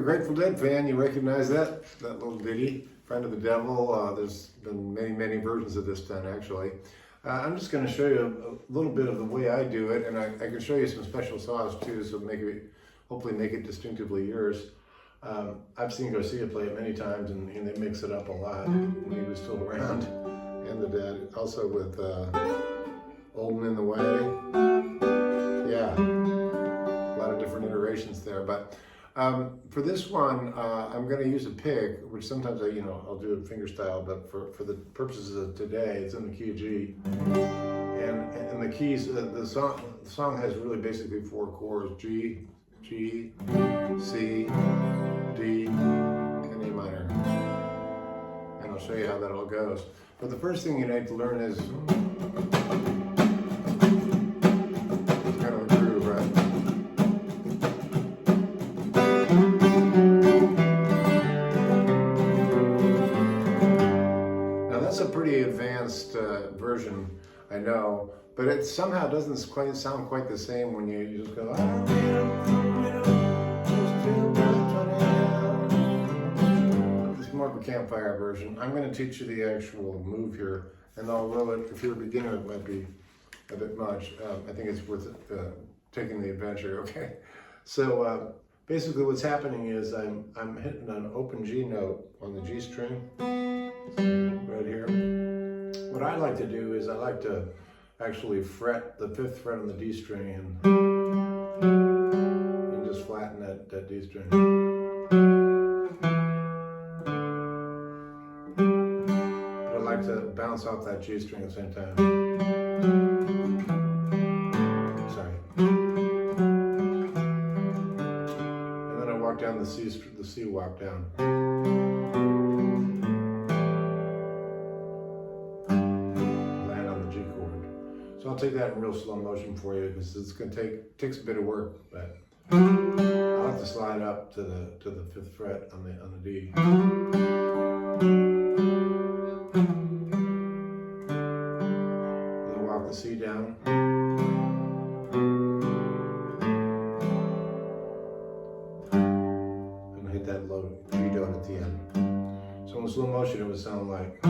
Grateful Dead fan, you recognize that little ditty, Friend of the Devil. There's been many versions of this done actually. I'm just going to show you a little bit of the way I do it, and I can show you some special saws too, so hopefully make it distinctively yours. I've seen Garcia play it many times, and they mix it up a lot when he was still around. And the Dead, also with Old and in the Way. Yeah, a lot of different iterations there, but for this one, I'm going to use a pick, which sometimes I'll do it finger style, but for the purposes of today, it's in the key of G. And the keys, the song has really basically 4 chords: G, C, D, and A minor. And I'll show you how that all goes. But the first thing you need to learn is kind of a groove, right? Advanced version, I know, but it somehow doesn't sound quite the same when you just go, it's more of a campfire version. I'm going to teach you the actual move here, and although if you're a beginner it might be a bit much, I think it's worth taking the adventure. Okay, so basically what's happening is I'm hitting an open G note on the G string right here. What I like to do is I like to actually fret the 5th fret on the D string and just flatten that D string. But I like to bounce off that G string at the same time. Sorry. And then I walk down the C walk down. So I'll take that in real slow motion for you because it's going to takes a bit of work, but I'll have to slide up to the 5th fret on the D. Then walk the C down. And hit that low G note at the end. So in slow motion it would sound like.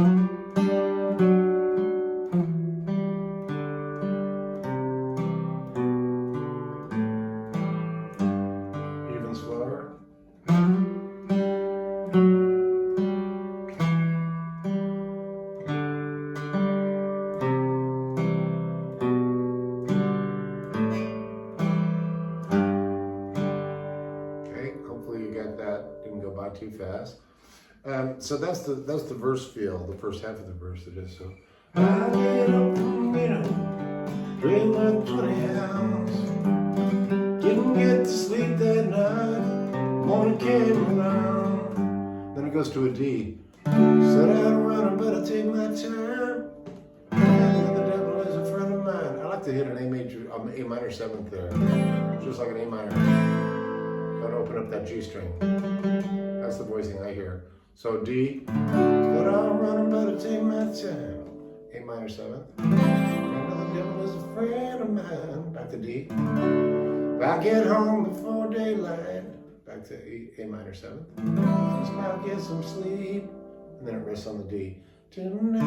Too fast. So that's the verse feel, the first half of the verse it is. So I get up from bed, drink my 20 ounce, didn't get to sleep that night, morning came around. Then it goes to a D. Said I'd run, I better take my time. And the devil is a friend of mine. I like to hit an A minor 7th there, just like an A minor. Gotta open up that G string. That's the voicing I hear. So D, but I'll run, better take my time. A minor 7th. And the devil is a friend of mine. Back to D. If I get home before daylight. Back to A minor 7th. Just now get some sleep. And then it rests on the D. Tonight.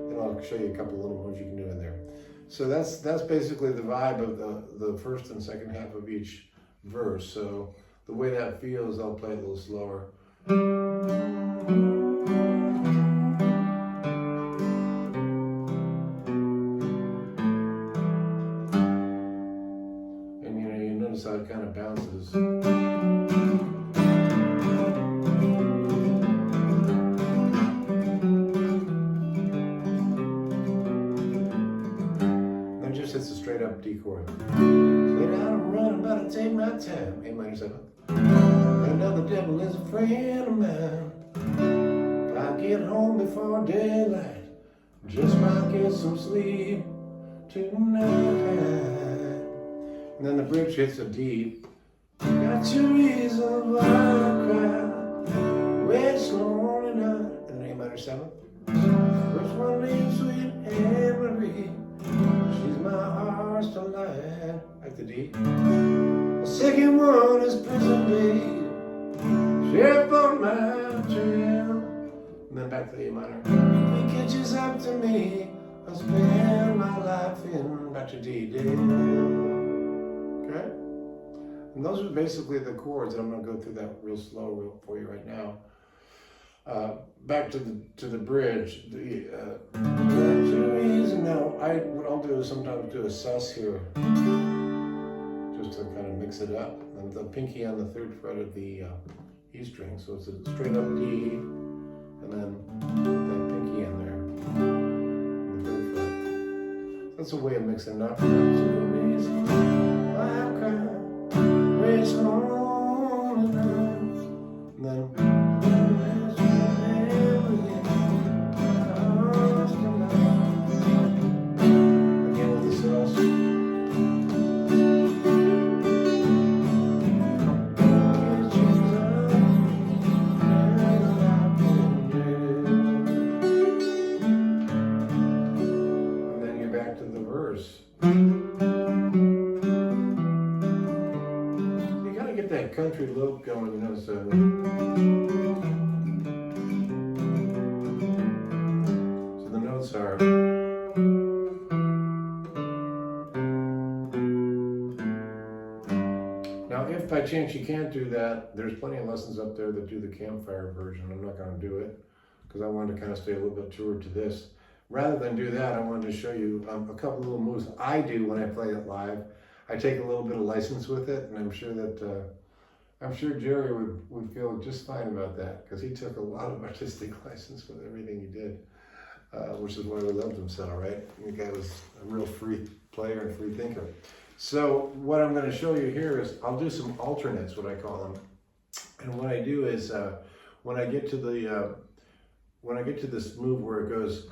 And I'll show you a couple little moves you can do in there. So that's basically the vibe of the first and second half of each verse. So the way that feels, I'll play it a little slower. And you notice how it kind of bounces. Then just hits a straight up D chord. Lay down and run, I'm about to take my time. A minor 7th. Another devil friend of mine. I'll get home before daylight, just might get some sleep tonight. And then the bridge hits a D. Got your reason why I cry. It's lonely night. And an A minor 7. First one named Sweet Anne Marie. She's my heart's delight. Like the D. The second one is Prison Babe. Sheriff on my trail. And then back to the A minor. He catches up to me. I spend my life in back to D. Okay? And those are basically the chords. I'm going to go through that real slow for you right now. Back to the bridge. Now, what I'll do is sometimes do a sus here, just to kind of mix it up. And the pinky on the 3rd fret of the E string, so it's a straight up D, and then that pinky in there, on the 3rd fret. That's a way of mixing it up. And then country loop going, you know, so the notes are now, if by chance you can't do that, there's plenty of lessons up there that do the campfire version. I'm not going to do it because I wanted to kind of stay a little bit truer to this. Rather than do that, I wanted to show you a couple little moves I do when I play it live. I take a little bit of license with it, and I'm sure Jerry would feel just fine about that because he took a lot of artistic license with everything he did, which is why we loved him so, right? The guy was a real free player and free thinker. So what I'm going to show you here is I'll do some alternates, what I call them. And what I do is when I get to this move where it goes.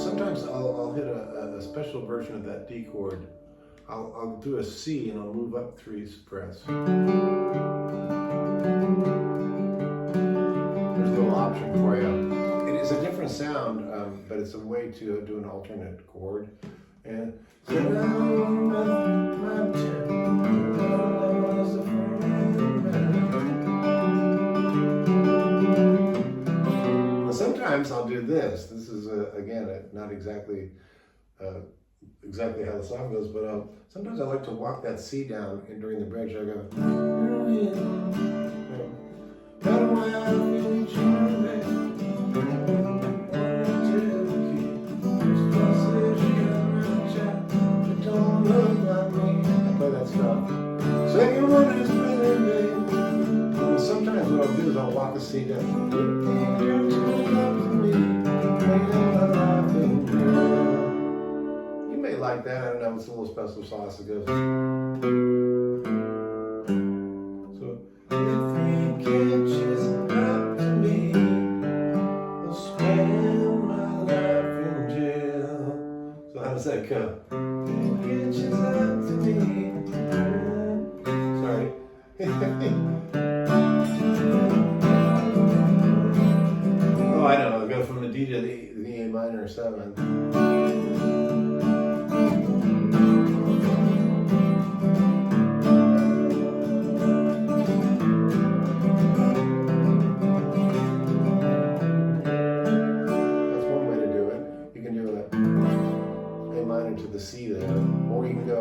Sometimes I'll hit a special version of that D chord. I'll do a C and I'll move up 3 frets. There's no option for you. It is a different sound, but it's a way to do an alternate chord. And sometimes I'll do this. This is again not exactly how the song goes, but sometimes I like to walk that C down, and during the bridge I go. I play that stuff. Second one is Prison Babe. Sometimes what I'll do is I'll walk the C down. You may like that. I don't know. It's a little special sauce that goes. So if he catches up to me, I'll spend my life in jail. So how does that go? If he catches up to me. Sorry. Oh, I know. I'll go from the D to the A minor 7. That's one way to do it. You can do a A minor to the C there, or you can go.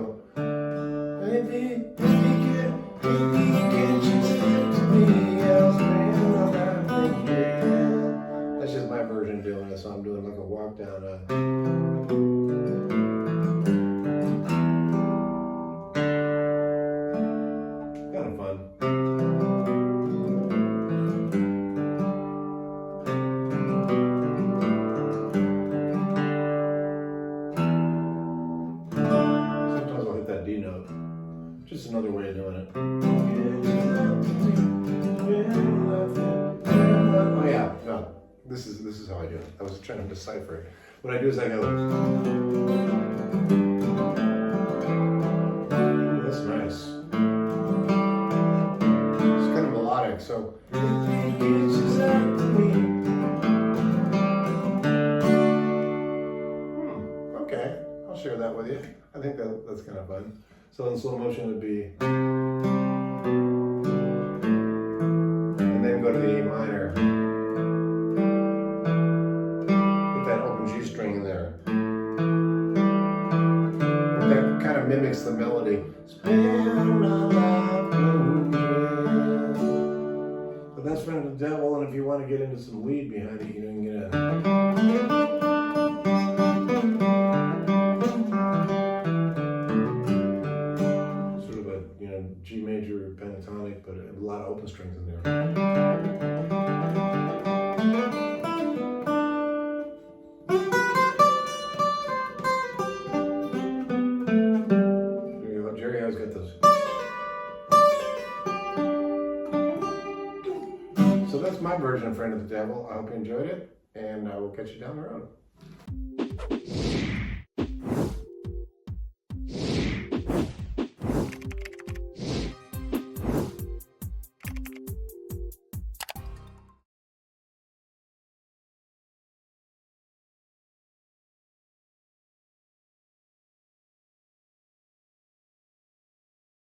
That's just my version of doing it, so I'm doing like a walk down kind of fun. So Just another way of doing it. Oh yeah, no. This is how I do it. I was trying to decipher it. What I do is I go. Ooh, that's nice. It's kind of melodic, so. Okay, I'll share that with you. I think that's kind of fun. So in slow motion it would be, and then go to the E minor. Put that open G string in there. And that kind of mimics the melody. Spend my life in dread. So that's Friend of the Devil, and if you want to get into some lead behind it, you can get a. G major pentatonic, but a lot of open strings in there. There you go. Jerry always got those. So that's my version of Friend of the Devil. I hope you enjoyed it, and I will catch you down the road.